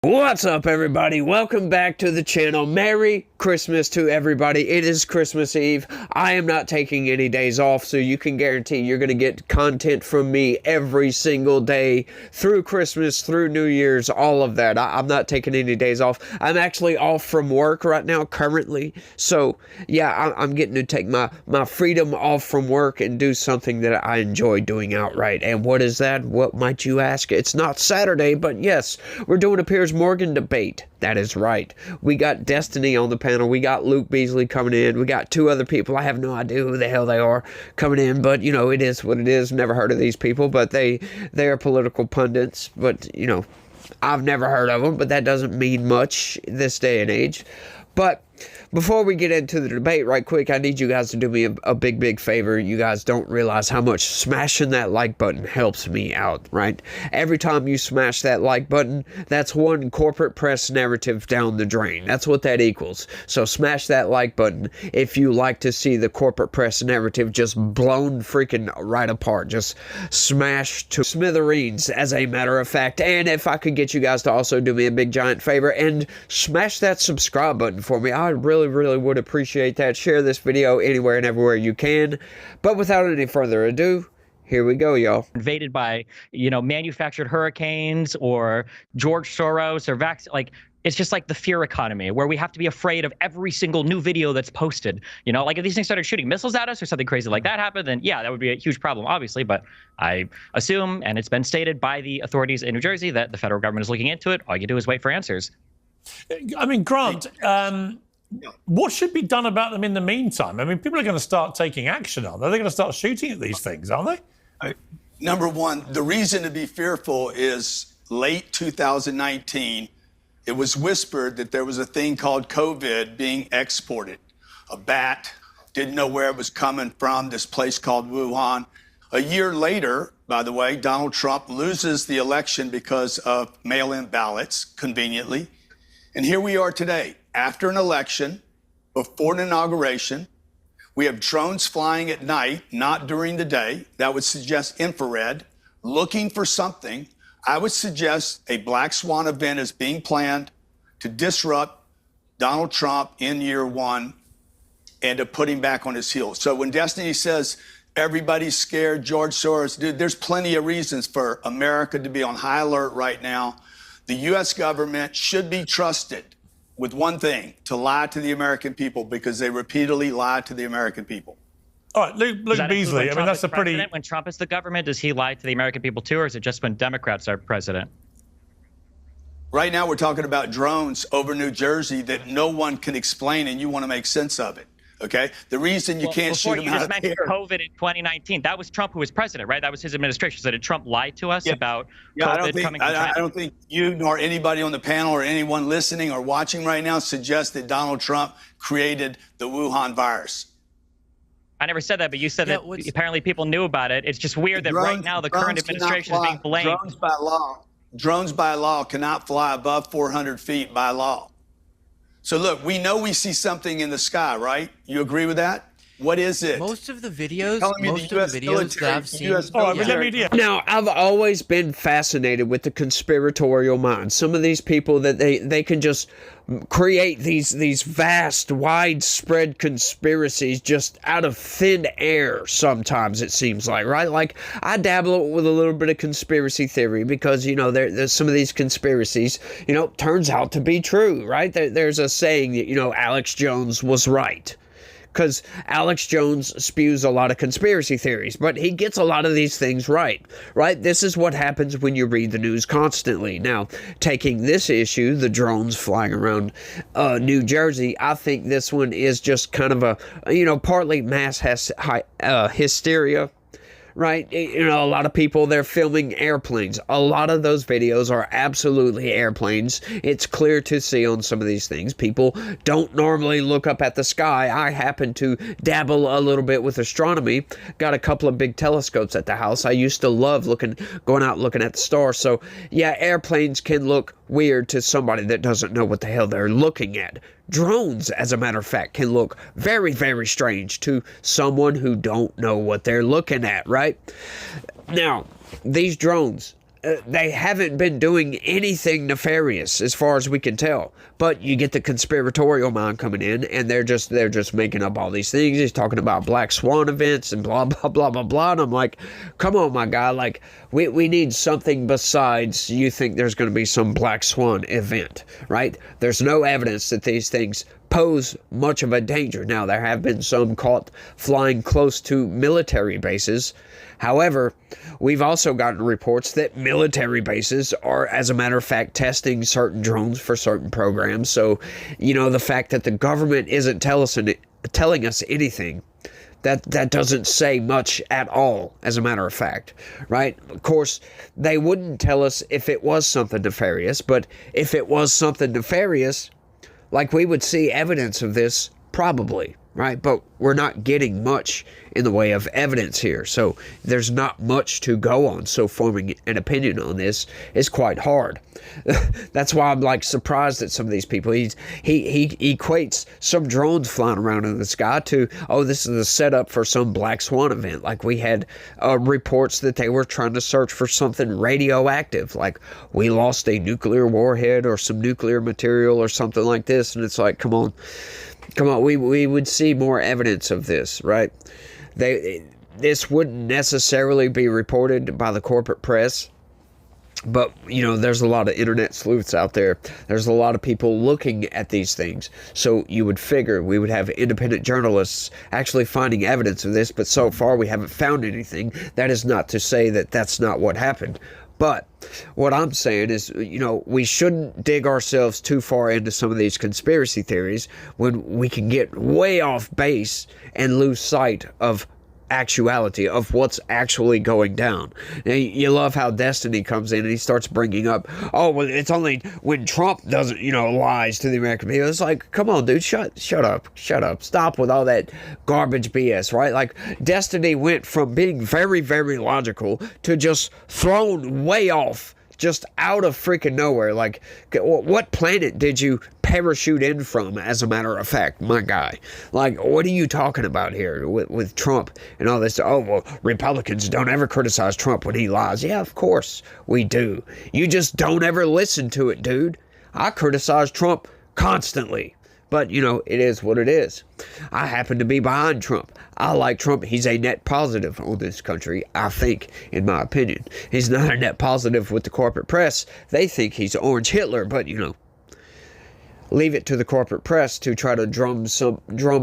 What's up, everybody? Welcome back to the channel. Merry Christmas to everybody. It is Christmas Eve. I am not taking any days off, so you can guarantee you're going to get content from me every single day through Christmas, through New Year's, all of that. I'm not taking any days off. I'm actually off from work right now currently, so yeah, I'm getting to take my freedom off from work and do something that I enjoy doing outright. And what is that? What might you ask? It's not Saturday, but yes, we're doing a Piers Morgan debate. That is right. We got Destiny on the panel. We got Luke Beasley coming in. We got two other people. I have no idea who the hell they are coming in, but you know, it is what it is. Never heard of these people, but they are political pundits. But you know, I've never heard of them, but that doesn't mean much this day and age. But before we get into the debate right quick, I need you guys to do me a big favor. You guys don't realize how much smashing that like button helps me out, right? Every time you smash that like button, that's one corporate press narrative down the drain. That's what that equals. So smash that like button if you like to see the corporate press narrative just blown freaking right apart. Just smash to smithereens, as a matter of fact. And if I could get you guys to also do me a big giant favor and smash that subscribe button for me, I really would appreciate that. Share this video anywhere and everywhere you can. But without any further ado, here we go, y'all. Invaded by, you know, manufactured hurricanes or George Soros or like, it's just like the fear economy where we have to be afraid of every single new video that's posted. You know, like if these things started shooting missiles at us or something crazy like that happened, then yeah, that would be a huge problem, obviously. But I assume, and it's been stated by the authorities in New Jersey, that the federal government is looking into it. All you do is wait for answers. I mean, Grant, what should be done about them in the meantime? I mean, people are going to start taking action on them. They're going to start shooting at these things, aren't they? Number one, the reason to be fearful is late 2019, it was whispered that there was a thing called COVID being exported. A bat, didn't know where it was coming from, this place called Wuhan. A year later, by the way, Donald Trump loses the election because of mail-in ballots, conveniently. And here we are today, after an election, before an inauguration. We have drones flying at night, not during the day. That would suggest infrared, looking for something. I would suggest a black swan event is being planned to disrupt Donald Trump in year one and to put him back on his heels. So when Destiny says everybody's scared, George Soros, dude, there's plenty of reasons for America to be on high alert right now. The U.S. government should be trusted with one thing, to lie to the American people, because they repeatedly lie to the American people. All right, Luke Beasley, I mean, that's a pretty... When Trump is the government, does he lie to the American people too, or is it just when Democrats are president? Right now, we're talking about drones over New Jersey that no one can explain, and you want to make sense of it. Okay, the reason you can't shoot them out of mentioned COVID in 2019. That was Trump who was president, right? That was his administration. So did Trump lie to us about COVID coming from China? I don't think you nor anybody on the panel or anyone listening or watching right now suggests that Donald Trump created the Wuhan virus. I never said that, but you said that apparently people knew about it. It's just weird that right now the current administration is being blamed. Drones by law cannot fly above 400 feet by law. So look, we know we see something in the sky, right? You agree with that? What is it? Most of the videos that I've seen. Now, I've always been fascinated with the conspiratorial mind. Some of these people that they can just create these vast, widespread conspiracies just out of thin air sometimes, it seems like, right? Like, I dabble with a little bit of conspiracy theory because, you know, there's some of these conspiracies, you know, turns out to be true, right? There's a saying that, you know, Alex Jones was right. Because Alex Jones spews a lot of conspiracy theories, but he gets a lot of these things right? This is what happens when you read the news constantly. Now, taking this issue, the drones flying around New Jersey, I think this one is just kind of a, you know, partly mass hysteria. Right? You know, a lot of people, they're filming airplanes. A lot of those videos are absolutely airplanes. It's clear to see on some of these things. People don't normally look up at the sky. I happen to dabble a little bit with astronomy. Got a couple of big telescopes at the house. I used to love going out looking at the stars. So, yeah, airplanes can look weird to somebody that doesn't know what the hell they're looking at. Drones, as a matter of fact, can look very strange to someone who don't know what they're looking at, right? Now, these drones, they haven't been doing anything nefarious as far as we can tell. But you get the conspiratorial mind coming in, and they're just making up all these things. He's talking about black swan events and blah blah blah blah blah. And I'm like, come on, my guy, like we need something besides you think there's going to be some black swan event, right? There's no evidence that these things pose much of a danger. Now, there have been some caught flying close to military bases. However, we've also gotten reports that military bases are, as a matter of fact, testing certain drones for certain programs. So, the fact that the government isn't telling us anything, that doesn't say much at all, as a matter of fact, right? Of course, they wouldn't tell us if it was something nefarious, but if it was something nefarious, like, we would see evidence of this, probably, right? But we're not getting much in the way of evidence here, so there's not much to go on. So forming an opinion on this is quite hard. That's why I'm like surprised at some of these people. He equates some drones flying around in the sky to, oh, this is a setup for some black swan event. Like, we had reports that they were trying to search for something radioactive, like we lost a nuclear warhead or some nuclear material or something like this. And it's like, come on, we would see more evidence of this, right? This wouldn't necessarily be reported by the corporate press, but there's a lot of internet sleuths out there. There's a lot of people looking at these things, so you would figure we would have independent journalists actually finding evidence of this, but so far we haven't found anything. That is not to say that that's not what happened. But what I'm saying is, we shouldn't dig ourselves too far into some of these conspiracy theories when we can get way off base and lose sight of actuality, of what's actually going down. Now, you love how Destiny comes in and he starts bringing up, oh, well, it's only when Trump doesn't, lies to the American people. It's like, come on, dude, shut up. Stop with all that garbage BS, right? Like, Destiny went from being very, very logical to just thrown way off, just out of freaking nowhere. Like, what planet did you parachute in from, as a matter of fact, my guy? Like, what are you talking about here with Trump and all this? Oh, well, Republicans don't ever criticize Trump when he lies. Yeah, of course we do. You just don't ever listen to it, dude. I criticize Trump constantly. But, it is what it is. I happen to be behind Trump. I like Trump. He's a net positive on this country, I think, in my opinion. He's not a net positive with the corporate press. They think he's Orange Hitler, but, leave it to the corporate press to try to drum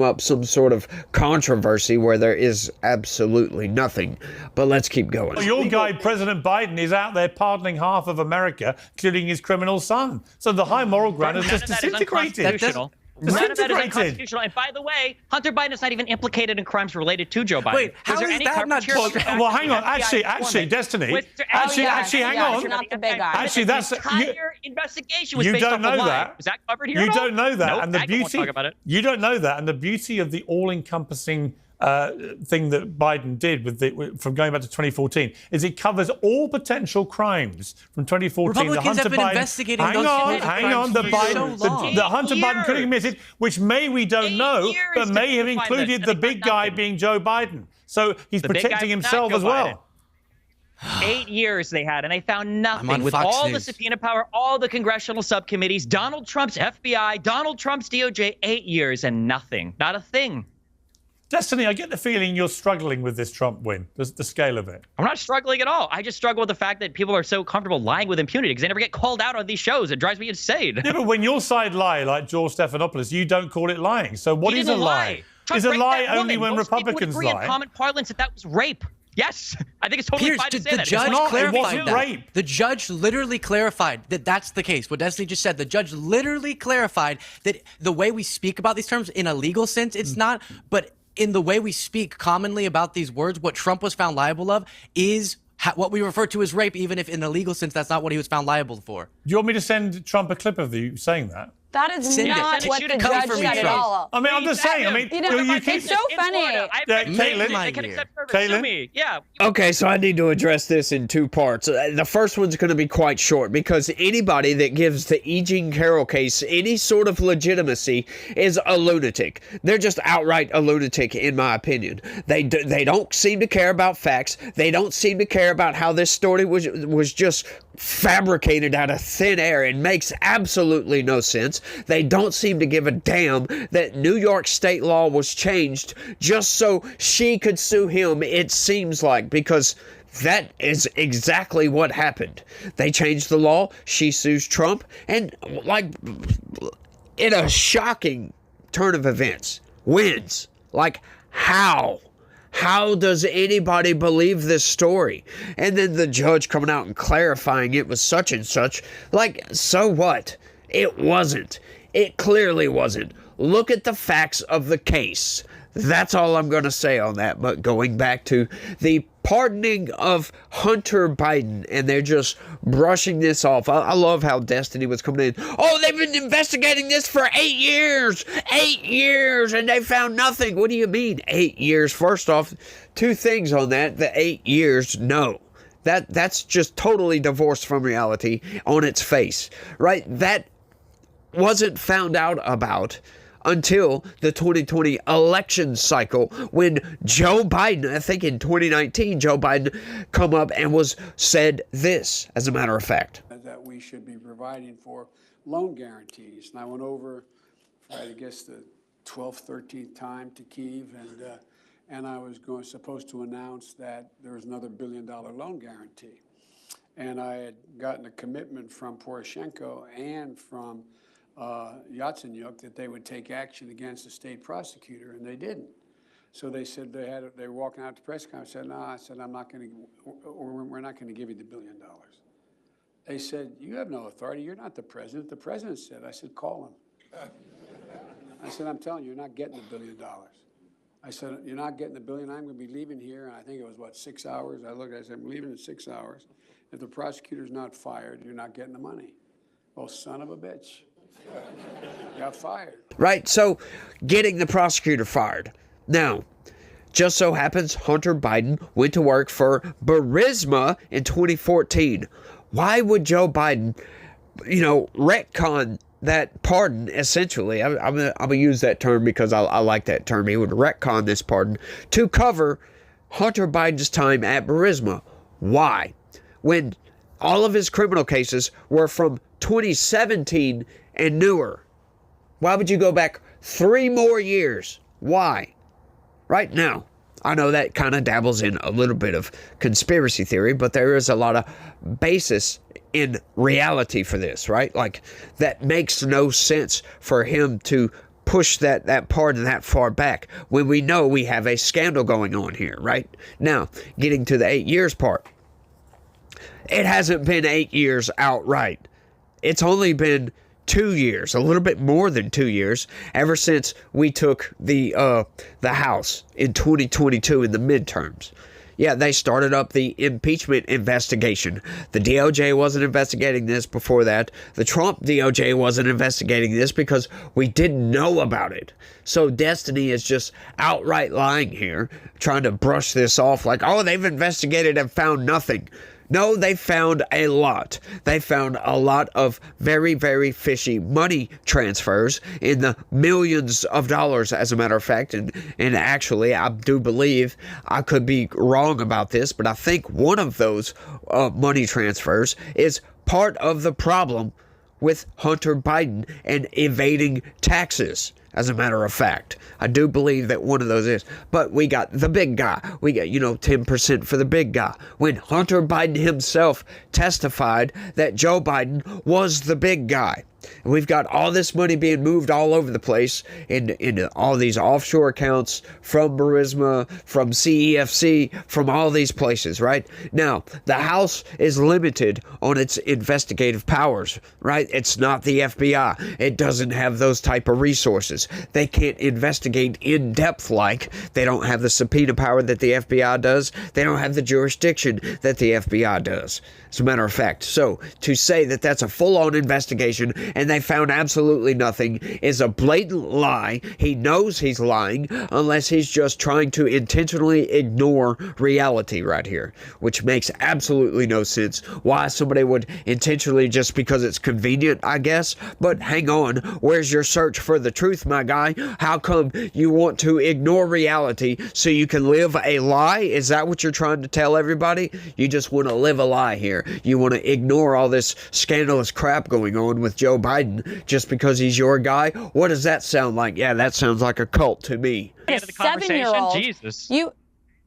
up some sort of controversy where there is absolutely nothing. But let's keep going. Well, your guy, President Biden, is out there pardoning half of America, including his criminal son. So the high moral ground has just disintegrated. None of that is unconstitutional. And by the way, Hunter Biden is not even implicated in crimes related to Joe Biden. Wait, how is that not true? Well, hang on. Actually, Destiny. Actually, hang on. Not the big guy. Actually, that's the entire investigation was you based don't off know of that. Is that covered here? You don't know that, nope, and the beauty. Talk about it. You don't know that, and the beauty of the all-encompassing thing that Biden did from going back to 2014 is it covers all potential crimes from 2014. Republicans have been investigating those hang on. The Hunter Biden could have committed, which we don't know, but may have included the big guy being Joe Biden. So he's protecting himself as well. 8 years they had, and they found nothing. With Fox all News. the subpoena power, all the congressional subcommittees, Donald Trump's FBI, Donald Trump's DOJ, 8 years and nothing. Not a thing. Destiny, I get the feeling you're struggling with this Trump win, the scale of it. I'm not struggling at all. I just struggle with the fact that people are so comfortable lying with impunity because they never get called out on these shows. It drives me insane. Yeah, but when your side lie, like George Stephanopoulos, you don't call it lying. So what is a lie? Is a lie only when Republicans lie? Most people would agree in common parlance that was rape. Yes, I think it's totally fine to say that. It wasn't rape. The judge literally clarified that that's the case. What Destiny just said, the judge literally clarified that the way we speak about these terms in a legal sense, it's not, but in the way we speak commonly about these words, what Trump was found liable of is what we refer to as rape, even if in a legal sense that's not what he was found liable for. Do you want me to send Trump a clip of you saying that? That is Send it. not Send it, what shoot the it. Come judge for me, said at Trump. all. I mean, I'm just saying. I mean, You know, you keep. it's so funny. Caitlin? I can accept service. Caitlin? Sue me. Yeah. Okay, so I need to address this in two parts. The first one's going to be quite short because anybody that gives the E. Jean Carroll case any sort of legitimacy is a lunatic. They're just outright a lunatic, in my opinion. They don't seem to care about facts. They don't seem to care about how this story was just fabricated out of thin air. It makes absolutely no sense. They don't seem to give a damn that New York state law was changed just so she could sue him, it seems like, because that is exactly what happened. They changed the law, she sues Trump, and like in a shocking turn of events, wins. Like, how? How does anybody believe this story? And then the judge coming out and clarifying it was such and such. Like, so what? It wasn't. It clearly wasn't. Look at the facts of the case. That's all I'm going to say on that. But going back to the pardoning of Hunter Biden, and they're just brushing this off. I love how Destiny was coming in. Oh, they've been investigating this for 8 years. 8 years, and they found nothing. What do you mean 8 years? First off, two things on that. The 8 years, no. That's just totally divorced from reality on its face, right? That wasn't found out about until the 2020 election cycle when Joe Biden, I think in 2019, Joe Biden come up and said this, as a matter of fact. That we should be providing for loan guarantees. And I went over, for, I guess, the 12th, 13th time to Kyiv, and I was supposed to announce that there was another $1 billion loan guarantee. And I had gotten a commitment from Poroshenko and from Yatsenyuk that they would take action against the state prosecutor, and they didn't. So they said they were walking out to press conference. I said, no, I said, I'm not going to, or we're not going to give you the $1 billion. They said, you have no authority. You're not the president. The president said. I said, call him. I said, I'm telling you, you're not getting the $1 billion. I said, you're not getting the $1 billion. I'm going to be leaving here. And I think it was, 6 hours? I looked, I said, I'm leaving in 6 hours. If the prosecutor's not fired, you're not getting the money. Oh, son of a bitch. Got fired. Right, so getting the prosecutor fired. Now, just so happens Hunter Biden went to work for Burisma in 2014. Why would Joe Biden, retcon that pardon, essentially? I'm gonna use that term because I like that term. He would retcon this pardon to cover Hunter Biden's time at Burisma. Why? When all of his criminal cases were from 2017 and newer. Why would you go back 3 more years? Why? Right now, I know that kind of dabbles in a little bit of conspiracy theory, but there is a lot of basis in reality for this, right? Like, that makes no sense for him to push that pardon that far back when we know we have a scandal going on here, right? Now, getting to the 8 years part. It hasn't been 8 years outright. It's only been 2 years, a little bit more than 2 years, ever since we took the House in 2022 in the midterms. Yeah, they started up the impeachment investigation. The DOJ wasn't investigating this before that. The Trump DOJ wasn't investigating this because we didn't know about it. So Destiny is just outright lying here, trying to brush this off like, oh, they've investigated and found nothing. No, they found a lot. They found a lot of very, very fishy money transfers in the millions of dollars, as a matter of fact. And actually, I do believe, I could be wrong about this, but I think one of those money transfers is part of the problem with Hunter Biden and evading taxes. As a matter of fact, I do believe that one of those is. But we got the big guy. We got, 10% for the big guy. When Hunter Biden himself testified that Joe Biden was the big guy. And we've got all this money being moved all over the place into all these offshore accounts from Burisma, from CEFC, from all these places, right? Now, the House is limited on its investigative powers, right? It's not the FBI. It doesn't have those type of resources. is they can't investigate in depth like they don't have the subpoena power that the FBI does. They don't have the jurisdiction that the FBI does, as a matter of fact. So to say that that's a full-on investigation and they found absolutely nothing is a blatant lie. He knows he's lying unless he's just trying to intentionally ignore reality right here, which makes absolutely no sense. Why somebody would intentionally, just because it's convenient, I guess. But hang on, where's your search for the truth, my guy? How come you want to ignore reality so you can live a lie? Is that what you're trying to tell everybody? You just want to live a lie here. You want to ignore all this scandalous crap going on with Joe Biden just because he's your guy? What does that sound like? Yeah, that sounds like a cult to me. End of the conversation. 7-year-old. Jesus.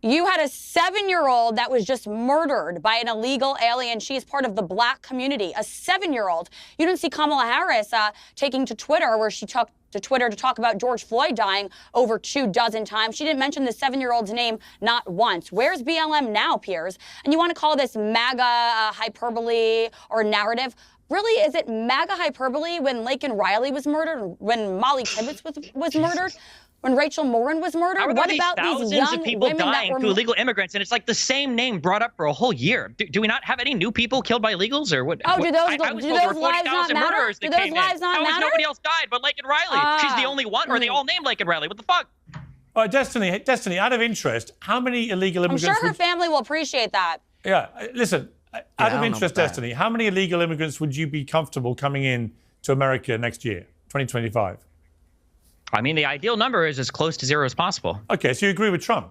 You had a 7-year-old that was just murdered by an illegal alien. She is part of the black community. A 7-year-old. You didn't see Kamala Harris taking to Twitter, where she took to Twitter to talk about George Floyd dying over 24 times. She didn't mention the 7-year-old's name not once. Where's BLM now, Piers? And you want to call this MAGA hyperbole or narrative? Really, is it MAGA hyperbole when Laken Riley was murdered, when Molly Tibbetts was murdered? When Rachel Morin was murdered? How are What these about these thousands young of people women that dying were to illegal immigrants, and it's like the same name brought up for a whole year? Do we not have any new people killed by illegals, or what? Oh, do those I was do told there those were lives not 40,000 matter? murderers Do that those came lives in. not How has matter? nobody else died but Laken Riley? She's the only one, or are they all named Laken Riley? What the fuck? All right, Destiny, out of interest, how many illegal I'm immigrants... sure her family will appreciate that. Yeah, listen, out I of don't know interest, about that. Destiny, how many illegal immigrants would you be comfortable coming in to America next year, 2025? I mean, the ideal number is as close to zero as possible. Okay, so you agree with Trump?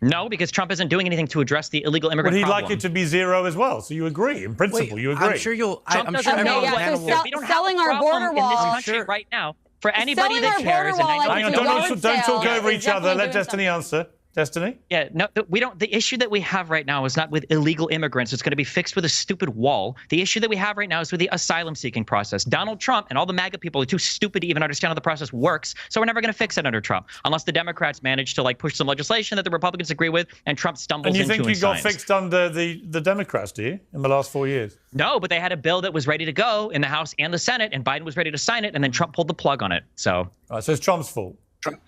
No, because Trump isn't doing anything to address the illegal Would immigrant he problem. like it to be zero as well? So you agree, in principle, you agree. I'm sure you'll. Trump I'm doesn't sure know everyone's what yeah, panel so will- sell- we don't selling have a our problem border in this wall. country Sure. right now. For anybody selling that our cares, border and I wall know like Hang on, it's a you yard don't talk sale over is each other. definitely Let doing Destiny answer. Destiny? Yeah, no, we don't. The issue that we have right now is not with illegal immigrants. It's going to be fixed with a stupid wall. The issue that we have right now is with the asylum-seeking process. Donald Trump and all the MAGA people are too stupid to even understand how the process works. So we're never going to fix it under Trump, unless the Democrats manage to push some legislation that the Republicans agree with, and Trump stumbles And you into think and you got signs. fixed under the Democrats, do you, in the last 4 years? No, but they had a bill that was ready to go in the House and the Senate, and Biden was ready to sign it, and then Trump pulled the plug on it. So All right, so it's Trump's fault.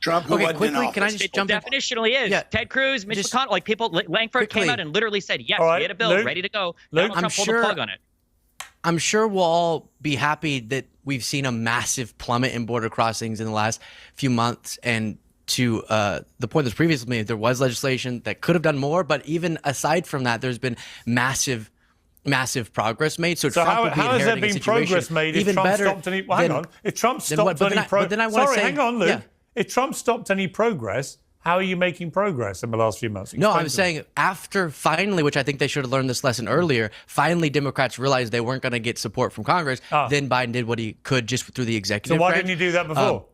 Trump, who Okay, wasn't in quickly, can I office. just jump in? definitionally is. Yeah. Ted Cruz, Mitch Just McConnell, people, Langford came quickly. out and literally said, yes, All right, we had a bill Luke, ready to go. Luke, Donald Trump I'm pulled sure- the plug on it. I'm sure we'll all be happy that we've seen a massive plummet in border crossings in the last few months. And to the point that's previously made, there was legislation that could have done more. But even aside from that, there's been massive progress made. So, So Trump would be how has there inheriting a been situation progress made if even Trump better stopped any... Well, hang than- on. If Trump then what- stopped but then any I- but then I wanna Sorry, say- hang on, Luke. yeah. If Trump stopped any progress, how are you making progress in the last few months? No, Explain I'm to me. saying after finally, which I think they should have learned this lesson earlier, finally Democrats realized they weren't going to get support from Congress. Then Biden did what he could just through the executive So why branch. didn't you do that before?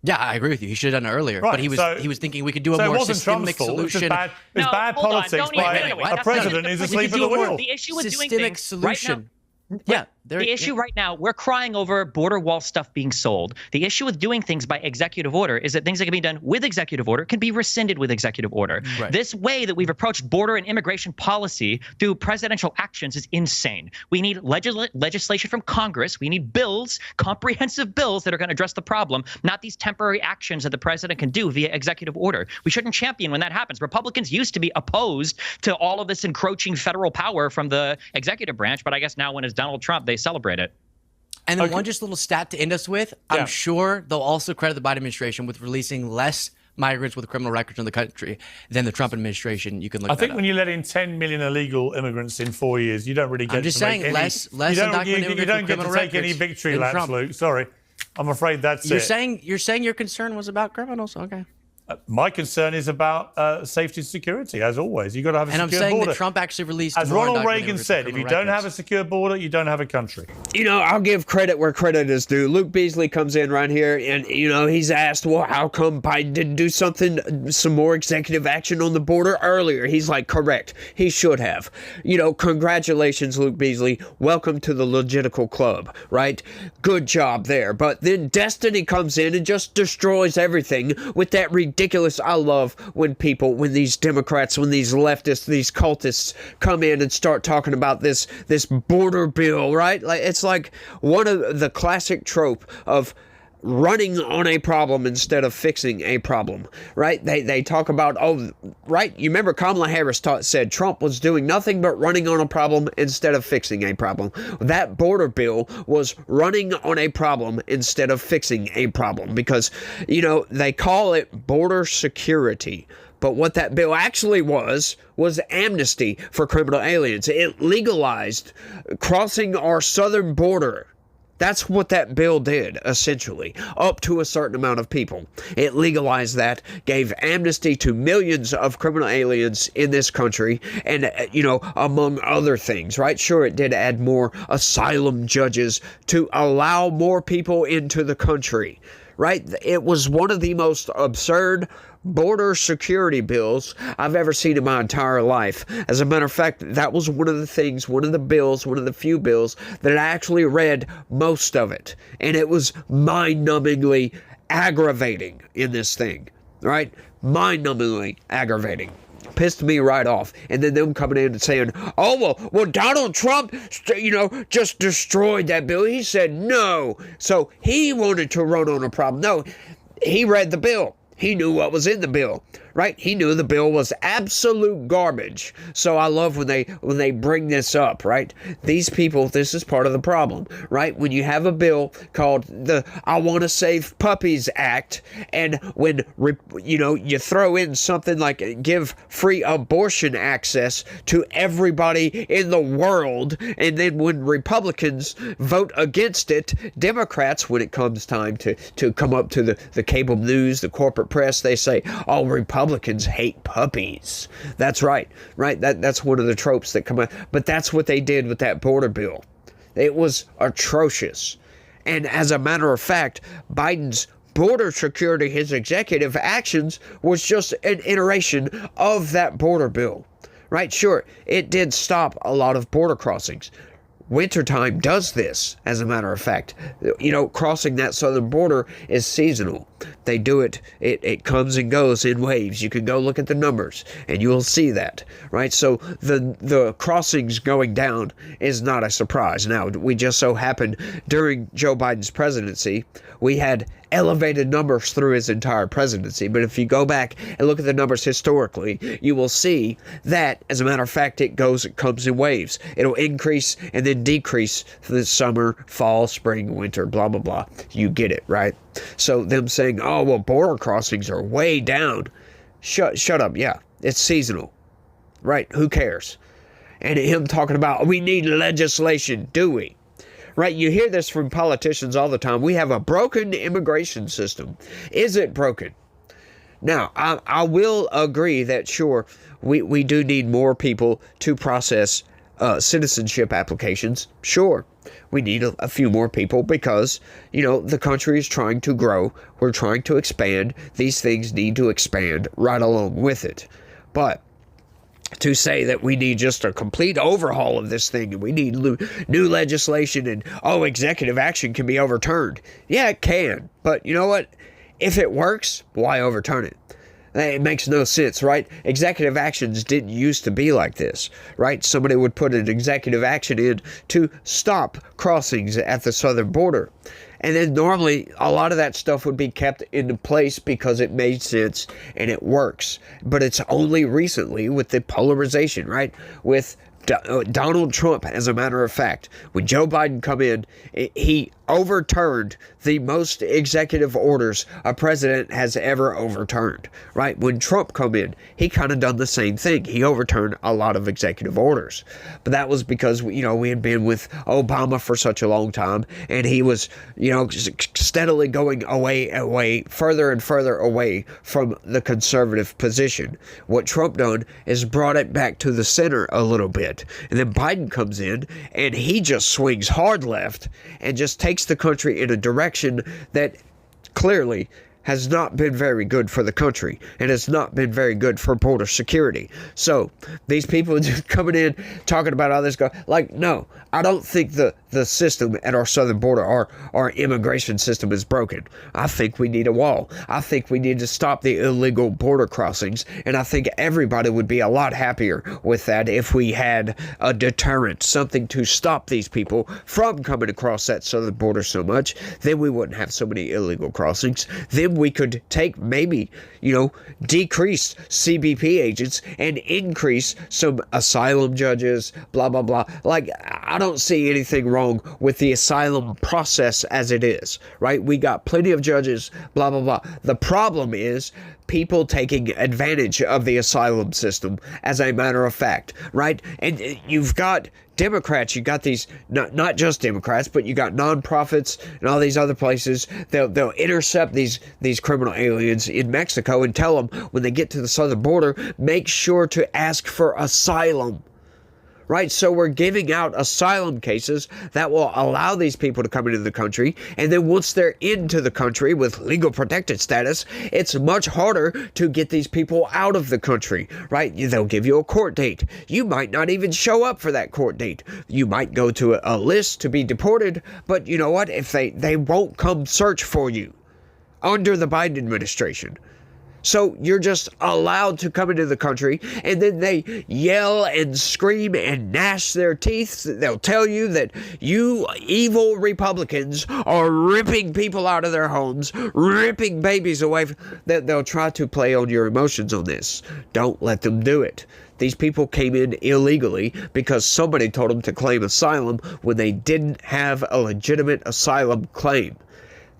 Yeah, I agree with you. He should have done it earlier. Right, but he was thinking we could do a so more it wasn't Trump's systemic fault. It was just solution. bad, it was No, bad hold on. politics Don't even- by wait, wait, a that's president not- who's we asleep could at the do a more- wheel. The issue with doing Systemic things solution. right now, Yeah, the issue right now, we're crying over border wall stuff being sold. The issue with doing things by executive order is that things that can be done with executive order can be rescinded with executive order. Right. This way that we've approached border and immigration policy through presidential actions is insane. We need legislation from Congress. We need bills, comprehensive bills that are going to address the problem, not these temporary actions that the president can do via executive order. We shouldn't champion when that happens. Republicans used to be opposed to all of this encroaching federal power from the executive branch, but I guess now when it's Donald Trump, they celebrate it. And then one just little stat to end us with. Yeah. I'm sure they'll also credit the Biden administration with releasing less migrants with criminal records in the country than the Trump administration. You can look I that think up. when you let in 10 million illegal immigrants in 4 years, you don't really get I'm just to make saying, any, less you undocumented don't, you immigrants don't with get to criminal take any records victory than laps, Trump. Luke. Sorry. I'm afraid that's You're it. saying your concern was about criminals. Okay. My concern is about safety and security, as always. You've got to have a And I'm secure saying border. that Trump actually released As more Ronald undocumented Reagan immigrants said, with if you criminal don't have a records. secure border, you don't have a country. You know, I'll give credit where credit is due. Luke Beasley comes in right here, and, you know, he's asked, well, how come Biden didn't do some more executive action on the border earlier? He's like, correct. He should have. You know, congratulations, Luke Beasley. Welcome to the Legitical Club, right? Good job there. But then Destiny comes in and just destroys everything with that ridiculous, I love when these Democrats, when these leftists, these cultists come in and start talking about this border bill, right? Like, it's like one of the classic trope of running on a problem instead of fixing a problem, right? They talk about, right? You remember Kamala Harris said Trump was doing nothing but running on a problem instead of fixing a problem. That border bill was running on a problem instead of fixing a problem because, they call it border security. But what that bill actually was amnesty for criminal aliens. It legalized crossing our southern border. That's what that bill did, essentially, up to a certain amount of people. It legalized that, gave amnesty to millions of criminal aliens in this country, and, among other things, right? Sure, it did add more asylum judges to allow more people into the country, right? It was one of the most absurd border security bills I've ever seen in my entire life. As a matter of fact, that was one of the few bills that I actually read most of it. And it was mind-numbingly aggravating in this thing, right? Mind-numbingly aggravating. Pissed me right off. And then them coming in and saying, well, Donald Trump, just destroyed that bill. He said no. So he wanted to run on a problem. No, he read the bill. He knew what was in the bill, right? He knew the bill was absolute garbage. So I love when they bring this up, right? These people, this is part of the problem, right? When you have a bill called the I Want to Save Puppies Act, and when, you throw in something like give free abortion access to everybody in the world, and then when Republicans vote against it, Democrats, when it comes time to come up to the cable news, the corporate press, they say, Republicans hate puppies. That's right? That's one of the tropes that come out. But that's what they did with that border bill. It was atrocious. And as a matter of fact, Biden's border security, his executive actions, was just an iteration of that border bill. Right? Sure, it did stop a lot of border crossings. Wintertime does this, as a matter of fact. Crossing that southern border is seasonal. They do it, it comes and goes in waves. You can go look at the numbers, and you'll see that, right? So the crossings going down is not a surprise. Now, we just so happened during Joe Biden's presidency, we had elevated numbers through his entire presidency. But if you go back and look at the numbers historically, you will see that, as a matter of fact, it comes in waves. It'll increase and then decrease for the summer, fall, spring, winter, blah, blah, blah. You get it, right? So them saying, border crossings are way down. Shut up. Yeah, it's seasonal, right? Who cares? And him talking about, we need legislation, do we? Right, you hear this from politicians all the time. We have a broken immigration system. Is it broken? Now, I will agree that, sure, we do need more people to process citizenship applications. Sure, we need a few more people because, the country is trying to grow. We're trying to expand. These things need to expand right along with it. But to say that we need just a complete overhaul of this thing and we need new legislation and, executive action can be overturned. Yeah, it can. But you know what? If it works, why overturn it? It makes no sense, right? Executive actions didn't used to be like this, right? Somebody would put an executive action in to stop crossings at the southern border. And then normally a lot of that stuff would be kept into place because it made sense and it works. But it's only recently with the polarization, right? With Donald Trump, as a matter of fact, when Joe Biden come in, he overturned the most executive orders a president has ever overturned, right? When Trump come in, he kind of done the same thing. He overturned a lot of executive orders. But that was because, we had been with Obama for such a long time, and he was, steadily going away, further and further away from the conservative position. What Trump done is brought it back to the center a little bit. And then Biden comes in, and he just swings hard left and just takes the country in a direction that clearly has not been very good for the country and has not been very good for border security. So these people just coming in talking about all this no, I don't think the the system at our southern border, our immigration system is broken. I think we need a wall. I think we need to stop the illegal border crossings, and I think everybody would be a lot happier with that if we had a deterrent, something to stop these people from coming across that southern border so much. Then we wouldn't have so many illegal crossings. Then we could take maybe, decrease CBP agents and increase some asylum judges, blah, blah, blah. Like, I don't see anything wrong with the asylum process as it is, right? We got plenty of judges, blah, blah, blah. The problem is people taking advantage of the asylum system as a matter of fact, right? And you've got Democrats, you got these, not just Democrats, but you got nonprofits and all these other places. They'll intercept these criminal aliens in Mexico and tell them when they get to the southern border, make sure to ask for asylum. Right, so we're giving out asylum cases that will allow these people to come into the country, and then once they're into the country with legal protected status, it's much harder to get these people out of the country, right? They'll give you a court date. You might not even show up for that court date. You might go to a list to be deported, but you know what? If they won't come search for you under the Biden administration. So you're just allowed to come into the country, and then they yell and scream and gnash their teeth. They'll tell you that you evil Republicans are ripping people out of their homes, ripping babies away. That they'll try to play on your emotions on this. Don't let them do it. These people came in illegally because somebody told them to claim asylum when they didn't have a legitimate asylum claim.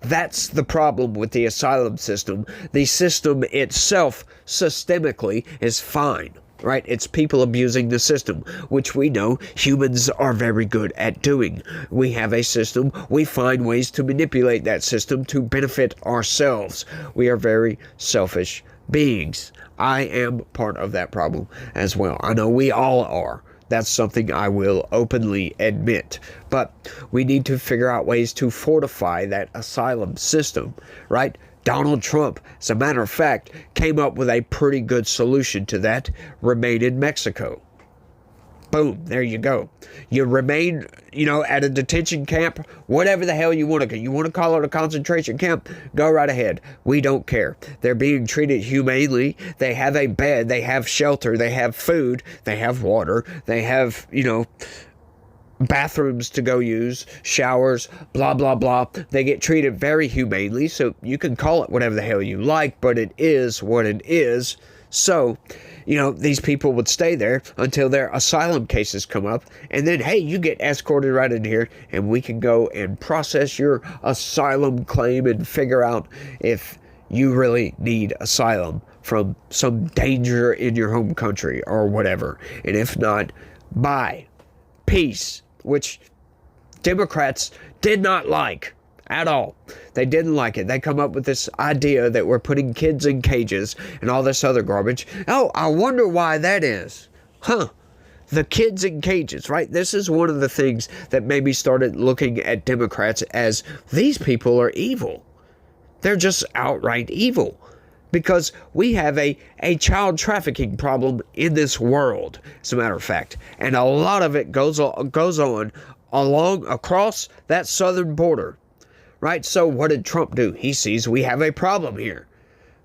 That's the problem with the asylum system. The system itself, systemically, is fine, right? It's people abusing the system, which we know humans are very good at doing. We have a system. We find ways to manipulate that system to benefit ourselves. We are very selfish beings. I am part of that problem as well. I know we all are. That's something I will openly admit. But we need to figure out ways to fortify that asylum system, right? Donald Trump, as a matter of fact, came up with a pretty good solution to that. Remain in Mexico. Boom, there you go. You remain, at a detention camp, whatever the hell you want to. You want to call it a concentration camp? Go right ahead. We don't care. They're being treated humanely. They have a bed. They have shelter. They have food. They have water. They have, bathrooms to go use, showers, blah, blah, blah. They get treated very humanely, so you can call it whatever the hell you like, but it is what it is. So, these people would stay there until their asylum cases come up, and then, hey, you get escorted right in here, and we can go and process your asylum claim and figure out if you really need asylum from some danger in your home country or whatever. And if not, bye. Peace, which Democrats did not like at all. They didn't like it. They come up with this idea that we're putting kids in cages and all this other garbage. Oh, I wonder why that is. The kids in cages, right? This is one of the things that maybe started looking at Democrats as these people are evil. They're just outright evil. Because we have a child trafficking problem in this world, as a matter of fact. And a lot of it goes on across that southern border. Right? So what did Trump do? He sees we have a problem here.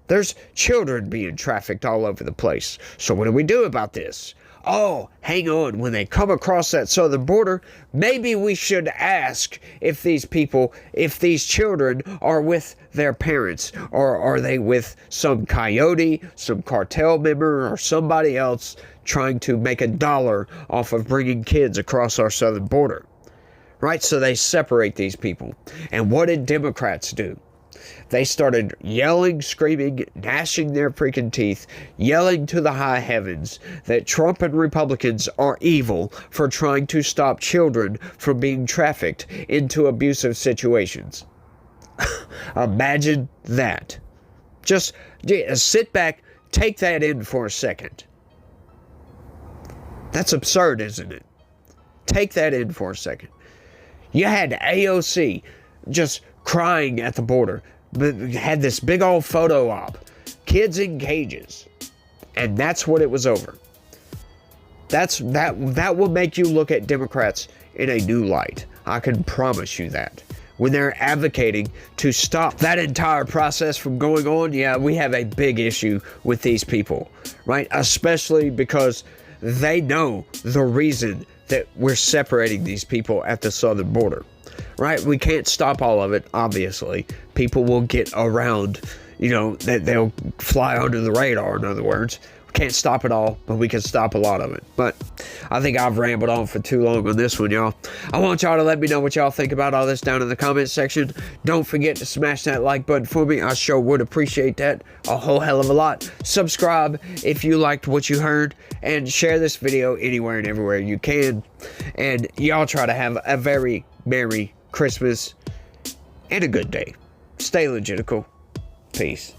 There's children being trafficked all over the place. So what do we do about this? Oh, hang on. When they come across that southern border, maybe we should ask if these children are with their parents, or are they with some coyote, some cartel member, or somebody else trying to make $1 off of bringing kids across our southern border. Right? So they separate these people. And what did Democrats do? They started yelling, screaming, gnashing their freaking teeth, yelling to the high heavens that Trump and Republicans are evil for trying to stop children from being trafficked into abusive situations. Imagine that. Just sit back, take that in for a second. That's absurd, isn't it? Take that in for a second. You had AOC just crying at the border, but had this big old photo op, kids in cages, and that's what it was over. That will make you look at Democrats in a new light. I can promise you that. When they're advocating to stop that entire process from going on, yeah, we have a big issue with these people, right? Especially because they know the reason that we're separating these people at the southern border, right? We can't stop all of it, obviously. People will get around, you know, that they'll fly under the radar, in other words. We can't stop it all, but we can stop a lot of it. But I think I've rambled on for too long on this one, y'all. I want y'all to let me know what y'all think about all this down in the comment section. Don't forget to smash that like button for me. I sure would appreciate that a whole hell of a lot. Subscribe if you liked what you heard, and share this video anywhere and everywhere you can. And y'all try to have a very Merry Christmas and a good day. Stay logical. Peace.